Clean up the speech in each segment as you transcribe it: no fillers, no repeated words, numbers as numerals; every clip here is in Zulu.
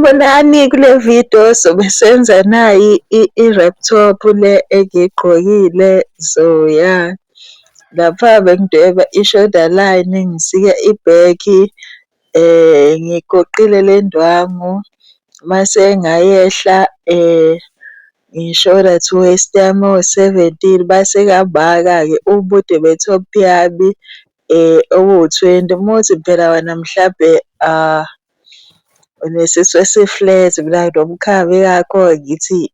Bonani kule video sobe senza nayi i-wrap top le engiyigqokile. So yeah, lapha bengidweba i-shoulder line, ngisika ibheki, ngigoqile le ndwangu, mase ngayehla ngi-shoulder to waist yami o-17, base kabaka-ke ubude be-top yami obu-20. Umuthi phela wena mhlambe unesisu esi-flat mina nomkhavi yakho ngithi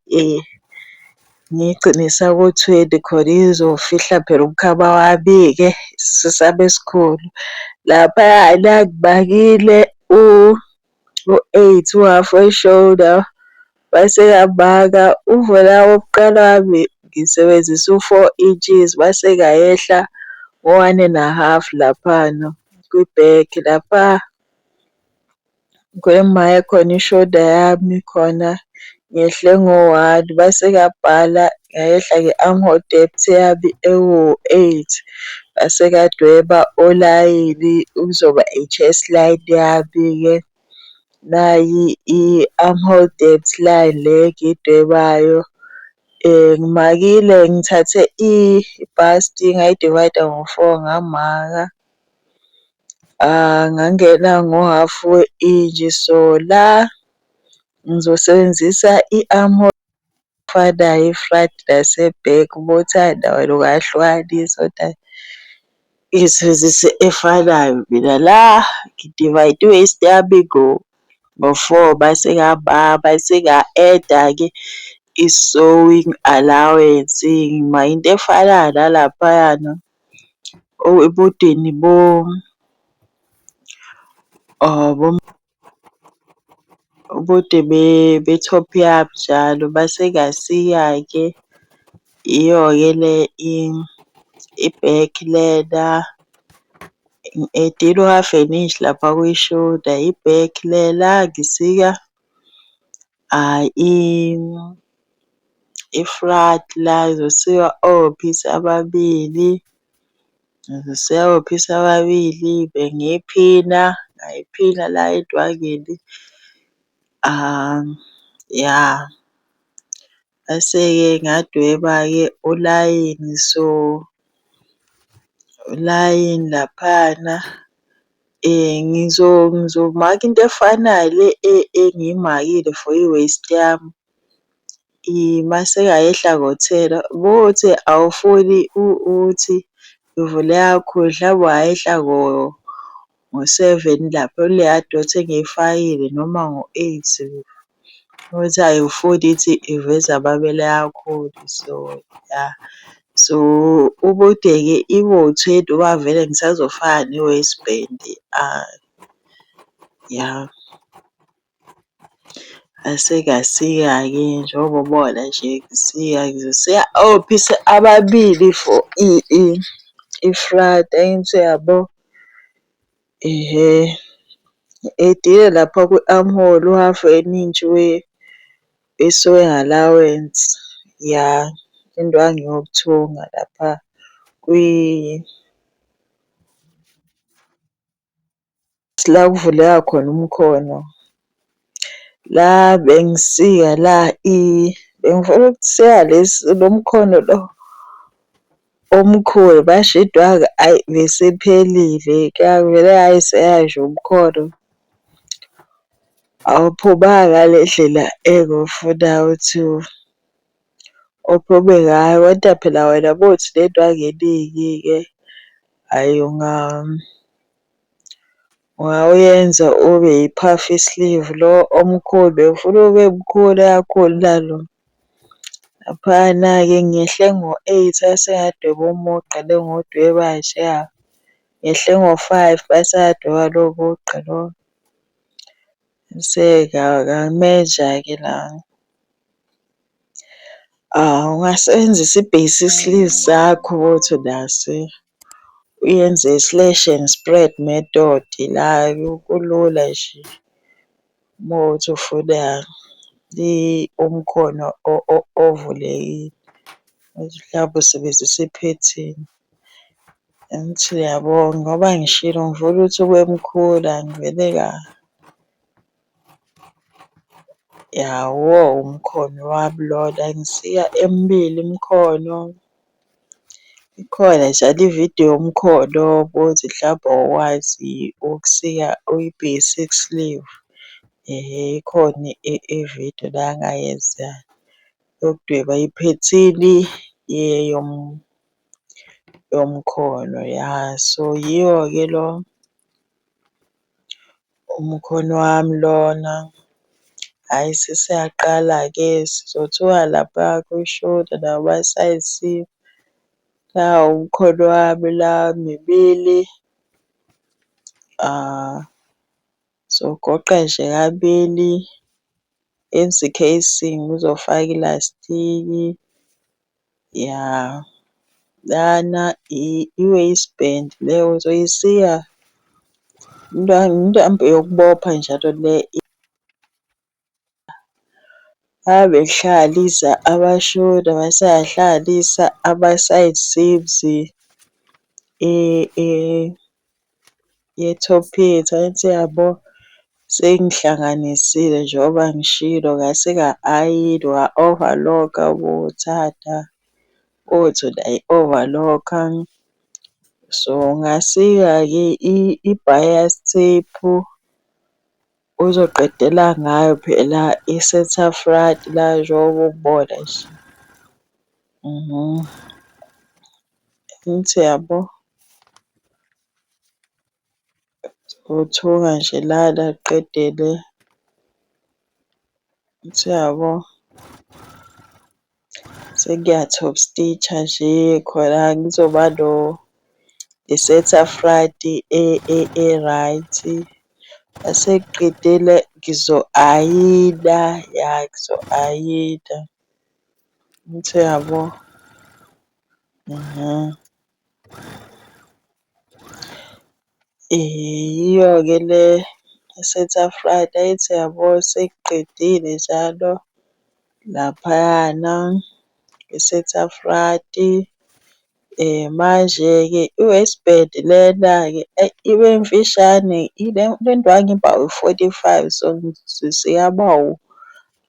ngiyigcinisa ku-20 khona izofihla phela umkhaba wami-ke isisu sami esikhulu. Laphayana ngibakile u-8 u-half we-shoulder, base ngabaka uvula wokuqala wami ngisebenzisa u-4 inches, base ngayehla ngo-1.5 laphana kwi-back lapha kwemaye khona i-shoulder yami khona ngehle ngo-1, base ngabhala ngayehla nge-armhole depth yami ewu-8, base ngadweba olayini ukuzoba i-chest line yami-ke. Nayi i-armhole depth line le engiyidwebayo. Ngimakile ngithathe i-bust ngayidivayida ngo-4 ngamaka. Ngangena ngo-half we-inch, so la ngizosebenzisa i-armhole efanayo i-front nase-back. Umothanda wena ungayihlukanisa kodwa ngisebenzise efanayo mina. La ngidivayide i-waist yami ngo-4, base base nga-add-a-ke i-sewing allowance, ngimake into efanayo nalaphayana ebudeni ubude be-top yami njalo, base ngasika-ke iyo-ke le i-back lena, ngi-edile u-half an inch lapha kwi-shoulder. I-back lela ngisika i-front la ngizosika owophisi ababili, ngizosika owophisi ababili bengiyiphina, ngayiphina la endwangeni. Ya, base-ke ngadweba-ke ulayini, so ulayini laphana ngizomaka into efanayo le engiyimakile for i-waist yami. Mase ngayehla ngo-10, ukuthi awufuni ukuthi ivule kakhulu, mhlawumbe wayehla ngo-7 lapho kuleya dot engiyifakile noma ngo-8, ukuthi ayifuni ithi iveze amabele kakhulu. So ya, so ubude-ke ibo-20 ngoba vele ngisazofaka ne-waistband. Ya, base ngasika-ke njengoba ubona nje ngisika, ngizosika owophisi ababili for i-front. Angithi uyabo, edile lapha kwi-armhole u-half an inch we-sewing allowance. Ya, indwangu yokuthunga lapha la kuvuleka khona umkhono. La bengisika la bengifuna ukusika lo mkhono lo omkhulu, basho idwanga ayi besiphelile, kuyavele hhayi seyanje umkhono awuphumanga ngale ndlela engiwufunayo ukuthi uphume ngayo. Kodwa phela wena uma kuwukuthi nendwangu eningi-ke hhayi ungawuyenza ube yi-puffy sleeve lo omkhulu, bengifuna ube mkhulu kakhulu nalo. Laphana-ke ngehle ngo-8 base ngadweba umugqa le engiwudweba njeya, ngehle ngo-5 base ngadweba lo mugqa lo. Bese ngameja-ke la. Ungasebenzisa i-basic sleeve sakho uma kuwukuthi unaso, uyenze slash and spread method la kulula nje uma kuwukuthi ufuna umkhono ovulekile, ukuthi mhlawumbe usebenzisa iphethini. Angithi uyabonga ngoba ngishilo ngifuna ukuthi ube mkhulu, angivele . Yawo umkhono wami lona, ngisiya emibili imikhono. Ikhona njalo ividiyo yomkhono ukuthi mhlawumbe awukwazi ukusika uyi-basic sleeve. Ikhona ividiyo la ngayenza yokudweba iphethini yomkhono, ya. So yiwo-ke lo umkhono wami lona. Hhayi sesiyaqala-ke sizothuka lapha kwi-shoulder nakuma-side seam. Nawo umkhono wami la mibili. Sogoqa nje kabili, enze i-casing uzofaka ilastiki. Ya, lana i-waistband le uzoyisika intambo yokubopha njalo le abehlalisa ama-shoulder mase ayahlalisa ama-side seams ye-top yethu. Angithi yabo sengihlanganisile njengoba ngishilo ngasika-ayini wa-overlock-a ubuthatha uthi uyayi-overlock-a. So ngasika-ke i-bias tape uzoqedela ngayo phela i-center front la njengoba ukubona nje. Angithi yabo uthunga nje lana qedele. Angithi yabo sekuya-top stitch-a nje khona kuzoba ne-center front e-right. Mase ngiqedile ngizo-ayina, ya ngizo-ayina. Angithi uyabo. Yiyo-ke le center front. Angithi yabo sekuqedile njalo laphayana i-center front. Manje-ke i-waistband lena-ke ibe mfishane le ndwangu iba u-45, so ngizosika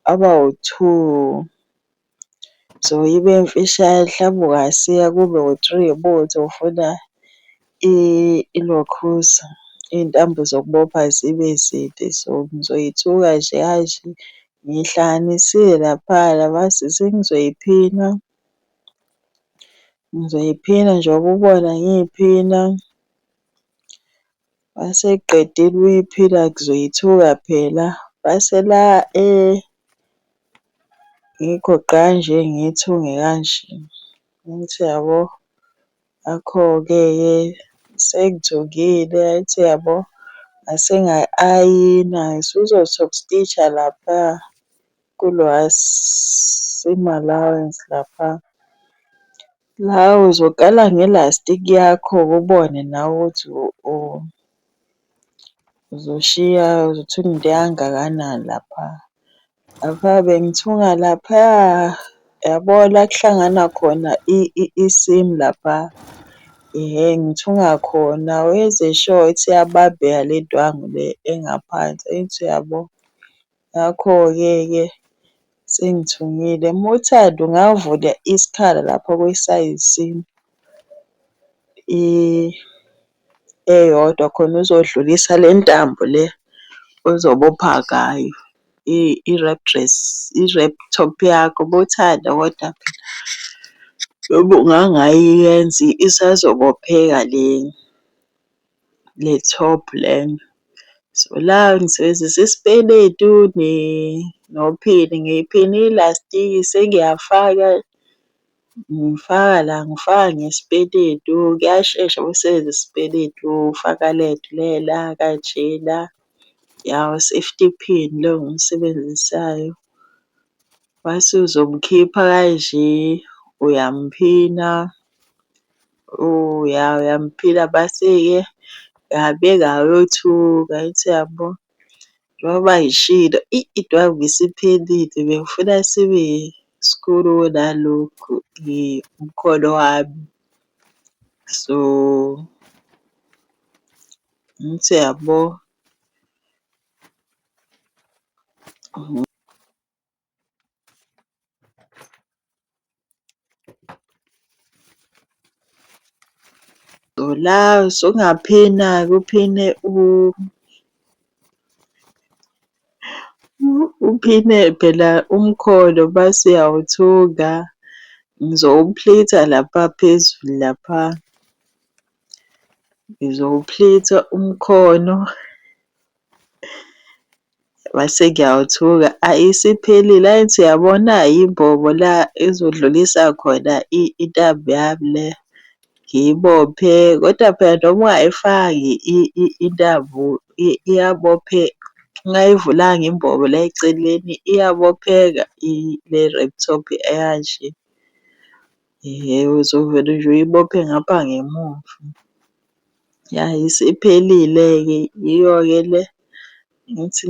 abawu-2. So ibe mfishane mhlawumbe ungasika kube u-3 ubuthi ufuna ilokhuza iy'ntambo zokubopha zibe zinde. So ngizoyithuka nje kanje ngiyihlanganisile laphana mase sengizoyiphina. Ngizoyiphina njengoba ubona ngiyiphina. Mase ngiqedile ukuyiphina ngizoyithuka phela. Mase la ngiyigoqa kanje ngiyithunge kanje. Angithi yabo. Ngakho-ke sengithungile angithi yabo mase ngayi-ayina usuzo-top stitch-a lapha kuloya seam allowance lapha. La uzokala ngelastiki yakho-ke ubone nawe ukuthi uzothunga into engakanani lapha. Lapha bengithunga laphaya yabo la kuhlangana khona i-seam lapha. Ngithunga khona wenze sure ukuthi iyabambeka le ndwangu le engaphansi. Angithi uyabo. Ngakho-ke sengithungile. Uma uthanda ungavula isikhala lapho kwe-side seam eyodwa khona uzodlulisa le ntambo le ozobopha ngayo i-wrap top yakho. Uma uthanda kodwa noma ungangayenzi isazobopheka le top le. So la ngisebenzisa isipeletu nophini. Ngiphine ilastiki sengiyafaka. Ngifaka la ngifaka ngesipeletu kuyashesha ukusebenzisa isipeletu ufaka ledlela kanjena. Ya u-safety pin lo engimsebenzisayo. Mase uzomkhipha kanje uyamphina. Uyamphina mase-ke uyabeka uyothuka. Angithi yabo. Njengoba ngishilo idwangu isiphelile bengifuna sibe skulu kunalokhu umkhono wami. So angithi yabo. La usungaphina-ke uphine uphine phela umkhono bese uyawuthunga. Ngizowuplitha lapha phezulu lapha. Ngizowuplitha umkhono mase ngiyawuthuka. Isiphelile. Angithi uyabona imbobo la ezodlulisa khona intambo yami le. Ngiyibophe kodwa phela noma ungayifaki intambo iyabopheka. Ungayivulanga imbobo la eceleni iyabopheka le-laptop ekanje. Uzovele nje uyibophe ngapha ngemuva. Ya isiphelile-ke yiyo-ke le. Ngithi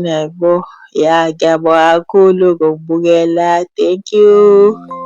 ya ngiyabonga kakhulu ngokubukela. Thank you.